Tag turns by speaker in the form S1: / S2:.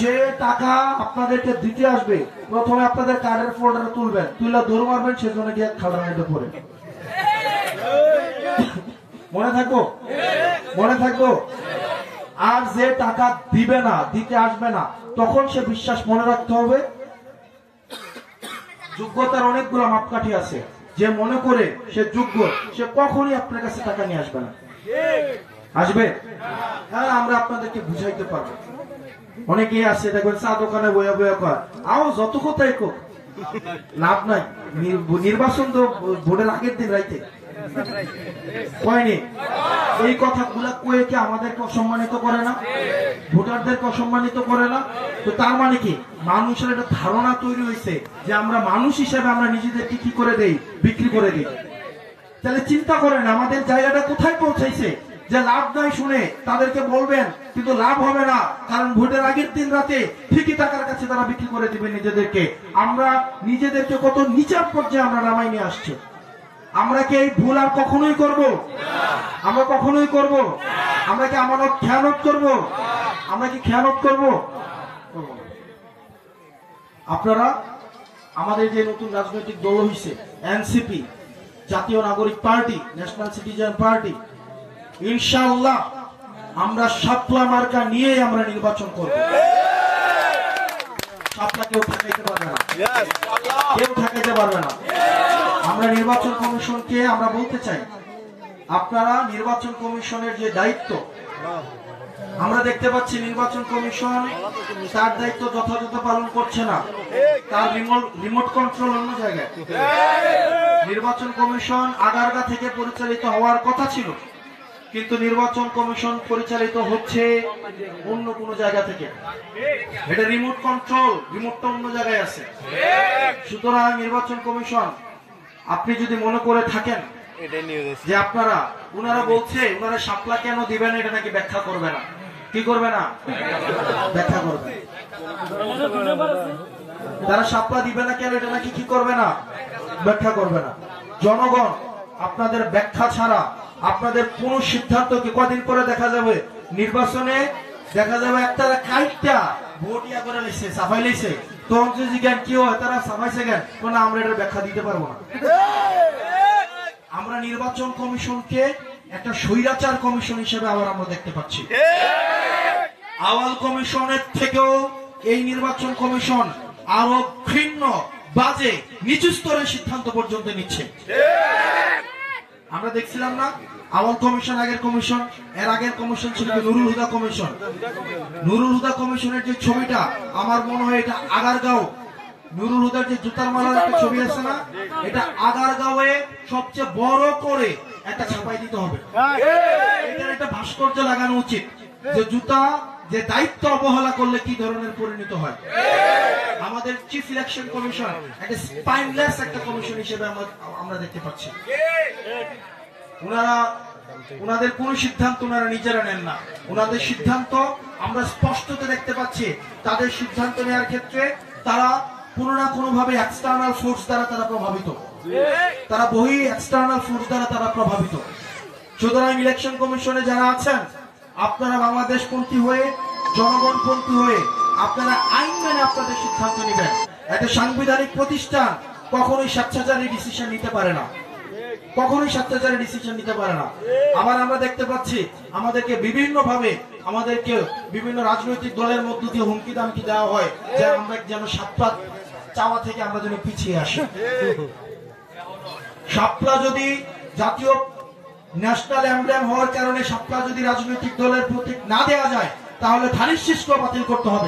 S1: যে টাকা আপনাদেরকে দিতে আসবে প্রথমে আপনাদের কার্ডের ফোল্ডার তুলবেন, তুলে দৌড় মারবেন, সেজন্য গিয়ে খালডাঙ্গাতে পড়ে। মনে থাকবো, মনে থাকবো। আর যে টাকা দিবে না, দিতে আসবে না, তখন সে বিশ্বাস মনে রাখতে হবে যোগ্যতার অনেকগুলো মাপকাঠি আছে। যে মনে করে সে যোগ্য, সে কখনই আপনার কাছে টাকা নিয়ে আসবে না। আসবে? হ্যাঁ, আমরা আপনাদেরকে বুঝাইতে পারবো। অনেকেই আছে দেখবেন চা দোকানে বইয়া বইয়া কয় আও যত কথাই কোক, লাভ নাই। নির্বাচন তো ভোটের আগের দিন রাইতে কয়নি। এই কথাগুলা কয়ে কি আমাদেরকে অসম্মানিত করে না? ভোটারদেরকে অসম্মানিত করে না? তো তার মানে কি মানুষের একটা ধারণা তৈরি হয়েছে যে আমরা মানুষ হিসেবে আমরা নিজেদেরকে কি করে দেই, বিক্রি করে দিই। তাহলে চিন্তা করেন আমাদের জায়গাটা কোথায় পৌঁছাইছে। যে লাভ নাই শুনে তাদেরকে বলবেন, কিন্তু লাভ হবে না, কারণ ভোটের আগের দিন রাতে ঠিকই টাকার কাছে তারা বিক্রি করে দিবে নিজেদেরকে। আমরা নিজেদেরকে কত নিচার পর্যায়ে আমরা নামাই নিয়ে আসছি। আমরা কি এই ভুল আর কখনোই করব? আমরা কখনোই করব? আমরা কি আমানত খেয়ানত করব? আমরা কি খেয়ানত করব? আপনারা আমাদের যে নতুন রাজনৈতিক দল হয়েছে এনসিপি, জাতীয় নাগরিক পার্টি, ন্যাশনাল সিটিজেন পার্টি, ইনশাআল্লাহ আমরা শাপলা মার্কা নিয়ে আমরা নির্বাচন করব। শাপলা কেউ ঠেকাইতে পারবে না, কেউ ঠেকাইতে পারবে না। আমরা নির্বাচন কমিশনকে আমরা বলতে চাই, আপনারা নির্বাচন কমিশনের যে দায়িত্ব, আমরা দেখতে পাচ্ছি নির্বাচন কমিশন তার দায়িত্ব যথাযথ পালন করছে না। তার রিমোট কন্ট্রোল অন্য জায়গায়। নির্বাচন কমিশন আগারগা থেকে পরিচালিত হওয়ার কথা ছিল, কিন্তু নির্বাচন কমিশন পরিচালিত হচ্ছে অন্য কোন জায়গা থেকে। এটা রিমোট কন্ট্রোল, রিমোটটা অন্য জায়গায় আছে। সুতরাং নির্বাচন কমিশন, আপনি যদি মনে করে থাকেন যে আপনারা, উনারা বলছে উনারা শাপলা কেন দিবেন এটা নাকি ব্যাখ্যা করবে না। কি করবে না? ব্যাখ্যা করবে। তারা শাপলা দিবে না কেন এটা নাকি কি করবে না? ব্যাখ্যা করবে না। জনগণ আপনাদের ব্যাখ্যা ছাড়া আপনাদের কোন সিদ্ধান্তকে কদিন পরে দেখা যাবে নির্বাচনে দেখা যাবে একটা কাইটটা ভোট ইয়া করে লিখছে, সাফাই লিখছে, তখন যদি জ্ঞান কি হয় তারা সাফাইছে জ্ঞান, কোন আমরা এটার ব্যাখ্যা দিতে পারবো না। আমরা নির্বাচন কমিশনকে একটা স্বৈরাচার কমিশন হিসেবে আবার আমরা দেখতে পাচ্ছি। আওয়াল কমিশনের থেকেও এই নির্বাচন কমিশন আরো ঘৃণ্য, বাজে, নিচু স্তরের সিদ্ধান্ত পর্যন্ত নিচ্ছে। আমরা দেখছিলাম না আওয়াল কমিশন, আগের কমিশন, এর আগের কমিশন ছিল নুরুল হুদা কমিশন। নুরুল হুদা কমিশনের যে ছবিটা, আমার মনে হয় এটা আগারগাঁও, নুরুল হুদার যে জুতার মালার একটা ছবি আছে না, এটা আগারগাঁওয়ে সবচেয়ে বড় করে একটা ছাপাই দিতে হবে। এটার একটা ভাস্কর্য লাগানো উচিত যে জুতা যে দায়িত্ব অবহেলা করলে কি ধরনের পরিণত হয়। আমাদের চিফ ইলেকশন কমিশন একটা স্পাইনলেস একটা কমিশন হিসেবে আমরা দেখতে পাচ্ছি। উনাদের কোন সিদ্ধান্ত উনারা নিজেরা নেন না। উনাদের সিদ্ধান্ত আমরা স্পষ্টত দেখতে পাচ্ছি, তাদের সিদ্ধান্ত নেওয়ার ক্ষেত্রে তারা কোনো না কোনো ভাবে এক্সটার্নাল ফোর্স দ্বারা তারা প্রভাবিত, তারা বহি এক্সটার্নাল ফোর্স দ্বারা তারা প্রভাবিত। সুতরাং ইলেকশন কমিশনে যারা আছেন, আপনারা বাংলাদেশপন্থী হয়ে, জনগণপন্থী হয়ে আপনারা আইন মেনে আপনাদের সিদ্ধান্ত নেবেন। একটা সাংবিধানিক প্রতিষ্ঠান কখনোই স্বেচ্ছাচারী ডিসিশন নিতে পারে না, কখনোই স্বেচ্ছাচারী ডিসিশন নিতে পারে না। আবার আমরা দেখতে পাচ্ছি আমাদেরকে বিভিন্ন ভাবে, আমাদেরকে বিভিন্ন রাজনৈতিক দলের মধ্য দিয়ে হুমকি দামকি দেওয়া হয় যে আমরা যেন শাপলা চাওয়া থেকে আমরা যেন পিছিয়ে আসি। শাপলা যদি জাতীয় ন্যাশনাল এমব্লেম হওয়ার কারণে শাপলা যদি রাজনৈতিক দলের প্রতীক না দেওয়া যায়, তাহলে ধানের শীষকে বাতিল করতে হবে।